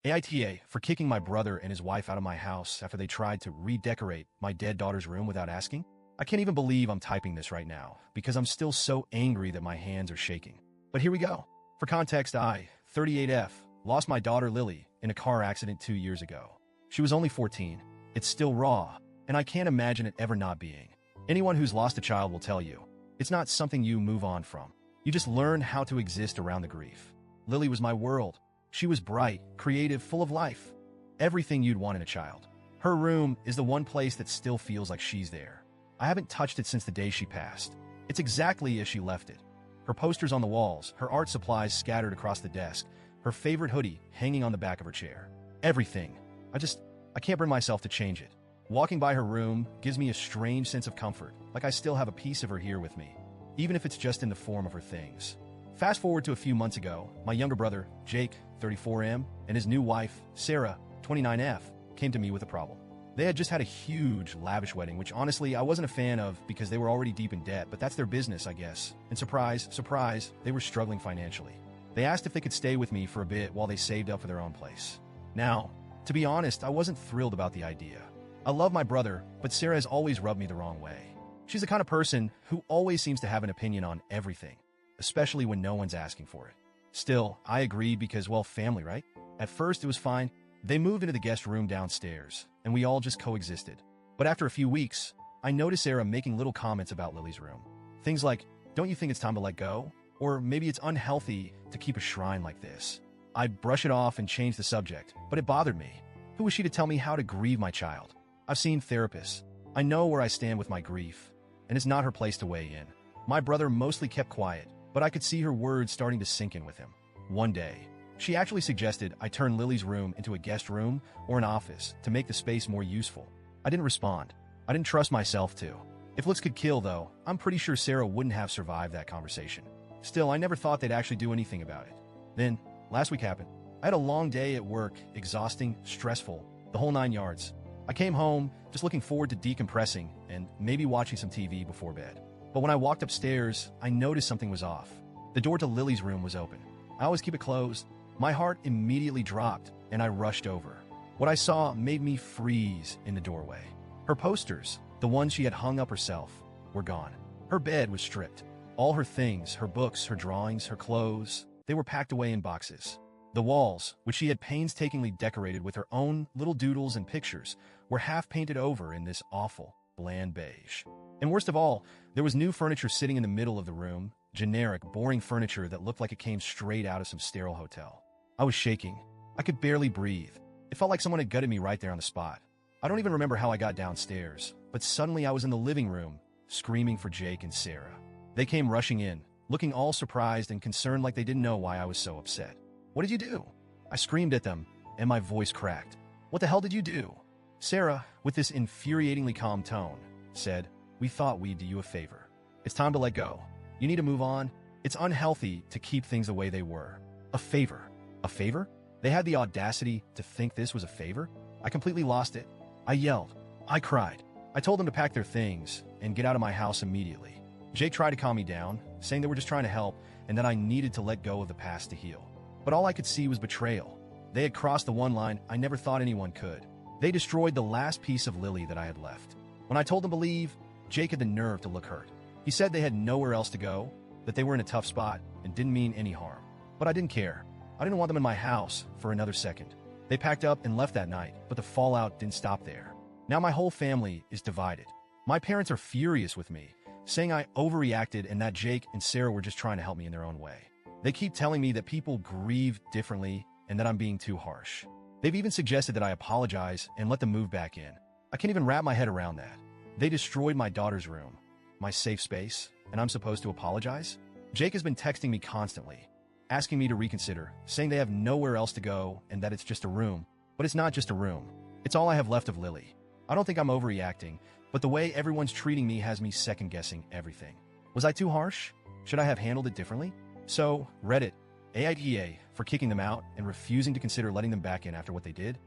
AITA for kicking my brother and his wife out of my house after they tried to redecorate my dead daughter's room without asking. I can't even believe I'm typing this right now because I'm still so angry that my hands are shaking. But here we go. For context, I, 38F, lost my daughter Lily in a car accident 2 years ago. She was only 14. It's still raw, and I can't imagine it ever not being. Anyone who's lost a child will tell you, it's not something you move on from. You just learn how to exist around the grief. Lily was my world. She was bright, creative, full of life. Everything you'd want in a child. Her room is the one place that still feels like she's there. I haven't touched it since the day she passed. It's exactly as she left it. Her posters on the walls, her art supplies scattered across the desk, her favorite hoodie hanging on the back of her chair. Everything. I can't bring myself to change it. Walking by her room gives me a strange sense of comfort, like I still have a piece of her here with me, even if it's just in the form of her things. Fast forward to a few months ago, my younger brother, Jake, 34M, and his new wife, Sarah, 29F, came to me with a problem. They had just had a huge, lavish wedding, which honestly I wasn't a fan of because they were already deep in debt, but that's their business, I guess. And surprise, surprise, they were struggling financially. They asked if they could stay with me for a bit while they saved up for their own place. Now, to be honest, I wasn't thrilled about the idea. I love my brother, but Sarah has always rubbed me the wrong way. She's the kind of person who always seems to have an opinion on everything, especially when no one's asking for it. Still, I agreed because, well, family, right? At first, it was fine. They moved into the guest room downstairs, and we all just coexisted. But after a few weeks, I noticed Sarah making little comments about Lily's room. Things like, don't you think it's time to let go? Or maybe it's unhealthy to keep a shrine like this. I'd brush it off and change the subject, but it bothered me. Who was she to tell me how to grieve my child? I've seen therapists. I know where I stand with my grief, and it's not her place to weigh in. My brother mostly kept quiet, but I could see her words starting to sink in with him. One day, she actually suggested I turn Lily's room into a guest room or an office to make the space more useful. I didn't respond. I didn't trust myself to. If looks could kill, though, I'm pretty sure Sarah wouldn't have survived that conversation. Still, I never thought they'd actually do anything about it. Then, last week happened. I had a long day at work, exhausting, stressful, the whole 9 yards. I came home just looking forward to decompressing and maybe watching some TV before bed. But when I walked upstairs, I noticed something was off. The door to Lily's room was open. I always keep it closed. My heart immediately dropped, and I rushed over. What I saw made me freeze in the doorway. Her posters, the ones she had hung up herself, were gone. Her bed was stripped. All her things, her books, her drawings, her clothes, they were packed away in boxes. The walls, which she had painstakingly decorated with her own little doodles and pictures, were half painted over in this awful, bland beige. And worst of all, there was new furniture sitting in the middle of the room, generic, boring furniture that looked like it came straight out of some sterile hotel. I was shaking. I could barely breathe. It felt like someone had gutted me right there on the spot. I don't even remember how I got downstairs, but suddenly I was in the living room, screaming for Jake and Sarah. They came rushing in, looking all surprised and concerned like they didn't know why I was so upset. What did you do? I screamed at them, and my voice cracked. What the hell did you do? Sarah, with this infuriatingly calm tone, said, we thought we'd do you a favor. It's time to let go. You need to move on. It's unhealthy to keep things the way they were. A favor. A favor? They had the audacity to think this was a favor? I completely lost it. I yelled. I cried. I told them to pack their things and get out of my house immediately. Jake tried to calm me down, saying they were just trying to help and that I needed to let go of the past to heal. But all I could see was betrayal. They had crossed the one line I never thought anyone could. They destroyed the last piece of Lily that I had left. When I told them to leave, Jake had the nerve to look hurt. He said they had nowhere else to go, that they were in a tough spot, and didn't mean any harm. But I didn't care. I didn't want them in my house for another second. They packed up and left that night, but the fallout didn't stop there. Now my whole family is divided. My parents are furious with me, saying I overreacted and that Jake and Sarah were just trying to help me in their own way. They keep telling me that people grieve differently and that I'm being too harsh. They've even suggested that I apologize and let them move back in. I can't even wrap my head around that. They destroyed my daughter's room, my safe space, and I'm supposed to apologize? Jake has been texting me constantly, asking me to reconsider, saying they have nowhere else to go and that it's just a room. But it's not just a room. It's all I have left of Lily. I don't think I'm overreacting, but the way everyone's treating me has me second-guessing everything. Was I too harsh? Should I have handled it differently? So, Reddit, AITA for kicking them out and refusing to consider letting them back in after what they did,